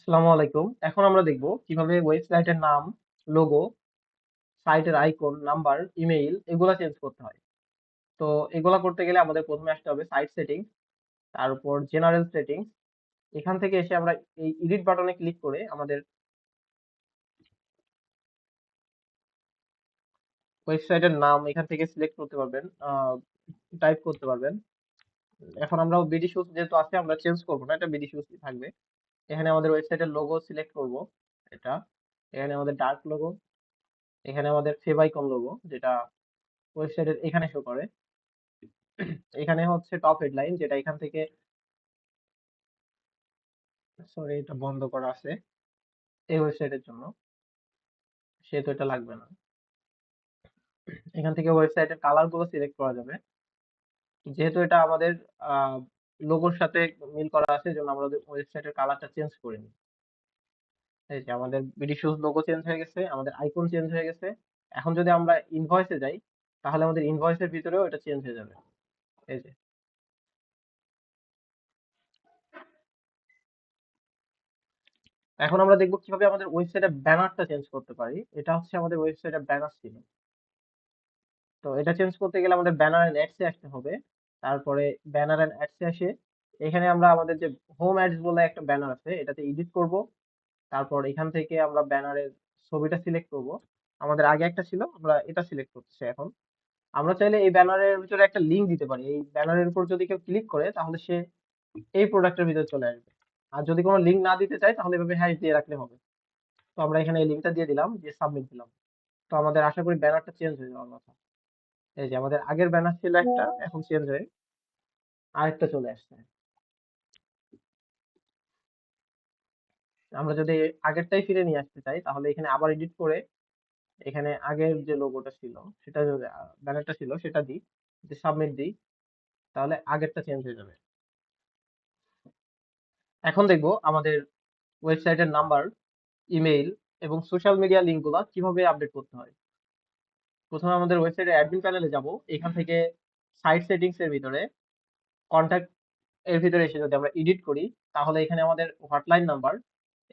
আসসালামু আলাইকুম। এখন আমরা দেখব কিভাবে ওয়েবসাইটের নাম, লোগো, সাইটের আইকন, নাম্বার, ইমেইল এগুলা চেঞ্জ করতে হয়। তো এগুলা করতে গেলে আমাদের প্রথমে আসতে হবে সাইট সেটিংস, তারপর জেনারেল সেটিংস। এখান থেকে এসে আমরা এই এডিট বাটনে ক্লিক করে আমাদের ওয়েবসাইটের নাম এখান থেকে সিলেক্ট করতে পারবেন, টাইপ করতে পারবেন। এখন আমরা বিডি শুজ যেহেতু আছে আমরা চেঞ্জ করব না, এটা বিডি শুজ থাকবে। এখানে আমাদের ওয়েবসাইটের লোগো সিলেক্ট করব, এটা। এখানে আমাদের ডার্ক লোগো, এখানে আমাদের ফেভ আইকন লোগো যেটা ওয়েবসাইটের এখানে শো করে। এখানে হচ্ছে টপ হেডলাইন যেটা এখান থেকে, সরি এটা বন্ধ করা আছে এই ওয়েবসাইটের জন্য, সেহেতু এটা লাগবে না। এখান থেকে ওয়েবসাইটের কালার গুলো সিলেক্ট করা যাবে, যেহেতু এটা আমাদের লোগোর সাথে মিল করা আছে এই জন্য আমরা ওয়েবসাইটের কালারটা চেঞ্জ করে নিই। এই যে আমাদের বিডি শুজ লোগো চেঞ্জ হয়ে গেছে, আমাদের আইকন চেঞ্জ হয়ে গেছে। এখন যদি আমরা ইনভয়েসে যাই তাহলে আমাদের ইনভয়েসের ভিতরেও এটা চেঞ্জ হয়ে যাবে। এই যে এখন আমরা দেখবো কিভাবে আমাদের ওয়েবসাইটের ব্যানারটা চেঞ্জ করতে পারি। এটা হচ্ছে আমাদের ওয়েবসাইটের ব্যানার ছিল। তো এটা চেঞ্জ করতে গেলে আমাদের ব্যানার এন্ড অ্যাডসে আসতে হবে। তারপরে ব্যানার এন্ড অ্যাডসে আসে এখানে আমরা আমাদের যে হোম অ্যাডস বলে একটা ব্যানার আছে এটাতে এডিট করব। তারপর এখান থেকে আমরা ব্যানারের ছবিটা সিলেক্ট করব। আমাদের আগে একটা ছিল, আমরা এটা সিলেক্ট করতেছি এখন। আমরা চাইলে এই ব্যানারের ভিতরে একটা লিংক দিতে পারি। এই ব্যানারের উপর যদি কেউ ক্লিক করে তাহলে সে এই প্রোডাক্টের ভিতরে চলে আসবে। আর যদি কোনো লিংক না দিতে চায় তাহলে এভাবে হ্যাশ দিয়ে রাখলে হবে। তো আমরা এখানে এই লিংকটা দিয়ে দিলাম, দিয়ে সাবমিট দিলাম। তো আমাদের আশা করি ব্যানারটা চেঞ্জ হয়ে যাওয়ার কথা। এই যে আমাদের আগের ব্যানার ছিল একটা, এখন চেঞ্জ হয়ে আরেকটা চলে আসছে। আমরা যদি আগেরটাই ফিরে নিয়ে আসতে চাই তাহলে এখানে আবার এডিট করে এখানে আগের যে লোগোটা ছিল সেটা যদি ব্যানারটা ছিল সেটা দিই, যদি সাবমিট দিই তাহলে আগেরটা চেঞ্জ হয়ে যাবে। এখন দেখবো আমাদের ওয়েবসাইটের নাম্বার, ইমেইল এবং সোশ্যাল মিডিয়া লিঙ্কগুলো কিভাবে আপডেট করতে হয়। প্রথমে আমাদের ওয়েবসাইটের অ্যাডমিন প্যানেলে যাব। এখান থেকে সাইট সেটিংস এর ভিতরে কন্ট্যাক্ট এর ভিতরে এসে যদি আমরা এডিট করি তাহলে এখানে আমাদের হটলাইন নাম্বার,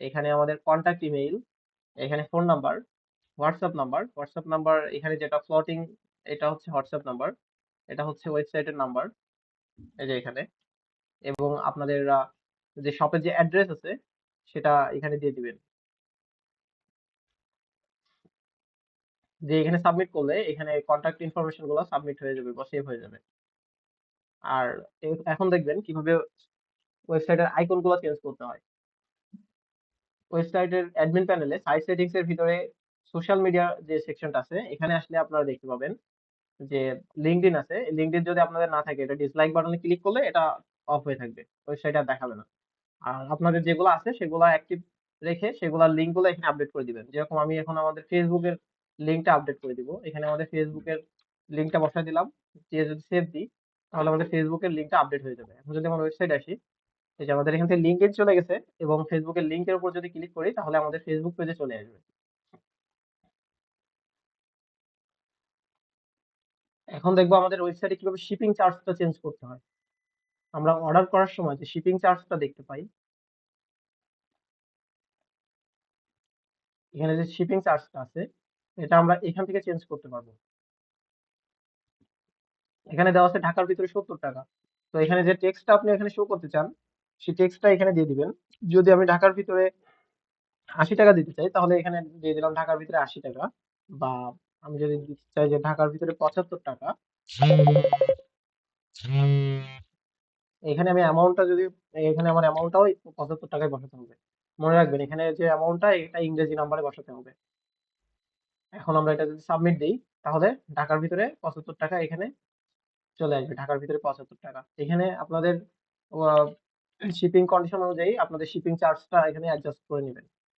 এখানে আমাদের কন্ট্যাক্ট ইমেইল, এখানে ফোন নাম্বার, হোয়াটসঅ্যাপ নাম্বার এখানে যেটা ফ্লোটিং এটা হচ্ছে হোয়াটসঅ্যাপ নাম্বার, এটা হচ্ছে ওয়েবসাইটের নাম্বার, এই যে এখানে। এবং আপনাদের যে শপের যে অ্যাড্রেস আছে সেটা এখানে দিয়ে দিবেন। যে এখানে সাবমিট করলে এখানে কন্ট্যাক্ট ইনফরমেশন গুলো সাবমিট হয়ে যাবে বা সেভ হয়ে যাবে। আর এখন দেখবেন কিভাবে ওয়েবসাইটের আইকন গুলো চেঞ্জ করতে হয়। ওয়েবসাইটের অ্যাডমিন প্যানেলে সাইট সেটিংস এর ভিতরে সোশ্যাল মিডিয়া যে সেকশনটা আছে এখানে আসলে আপনারা দেখতে পাবেন যে লিঙ্কডইন আছে। লিঙ্কডইন যদি আপনাদের না থাকে এটা ডিসলাইক বাটনে ক্লিক করলে এটা অফ হয়ে থাকবে, ওয়েবসাইট আর দেখাবে না। আর আপনাদের যেগুলো আছে সেগুলো অ্যাক্টিভ রেখে সেগুলোর লিঙ্ক গুলো এখানে আপডেট করে দিবেন। যেরকম আমি এখন আমাদের ফেসবুকের লিঙ্কটা আপডেট করে দিব, এখানে আমাদের ফেসবুকের লিঙ্কটা বসায় দিলাম, দিয়ে যদি সেভ দিই তাহলে আমাদের ফেসবুকের লিঙ্কটা আপডেট হয়ে যাবে। এখন যদি আমার ওয়েবসাইট আসি, এই যে আমাদের এখান থেকে লিঙ্কডইন চলে গেছে এবং ফেসবুকের লিঙ্কের উপর যদি ক্লিক করি তাহলে আমাদের ফেসবুক পেজে চলে আসবে। এখন দেখবো আমাদের ওয়েবসাইটে কিভাবে শিপিং চার্জটা চেঞ্জ করতে হয়। আমরা অর্ডার করার সময় যে শিপিং চার্জটা দেখতে পাই, এখানে যে শিপিং চার্জটা আছে এটা আমরা এখান থেকে চেঞ্জ করতে পারবো। এখানে দেওয়া আছে ঢাকার ভিতরে 70 টাকা। তো এখানে যে টেক্সটটা আপনি এখানে শো করতে চান সেই টেক্সটটা এখানে দিয়ে দিবেন। যদি আমি ঢাকার ভিতরে 80 টাকা দিতে চাই তাহলে এখানে দিয়ে দিলাম ঢাকার ভিতরে 80 টাকা। বা আমি যদি দিতে চাই যে ঢাকার ভিতরে 75 টাকা, এখানে আমি অ্যামাউন্টটা যদি, এখানে আমার অ্যামাউন্টটাও 75 টাকায় বসাতে হবে। মনে রাখবেন এখানে যে অ্যামাউন্টটা এটা ইংরেজি নাম্বারে বসাতে হবে। এখন আমরা এটা যদি সাবমিট দিই তাহলে ঢাকার ভিতরে 75 টাকা এখানে চলে আসবে। ঢাকার ভিতরে 75 টাকা এখানে আপনাদের শিপিং কন্ডিশন অনুযায়ী আপনাদের শিপিং চার্জটা এখানে অ্যাডজাস্ট করে নেবেন।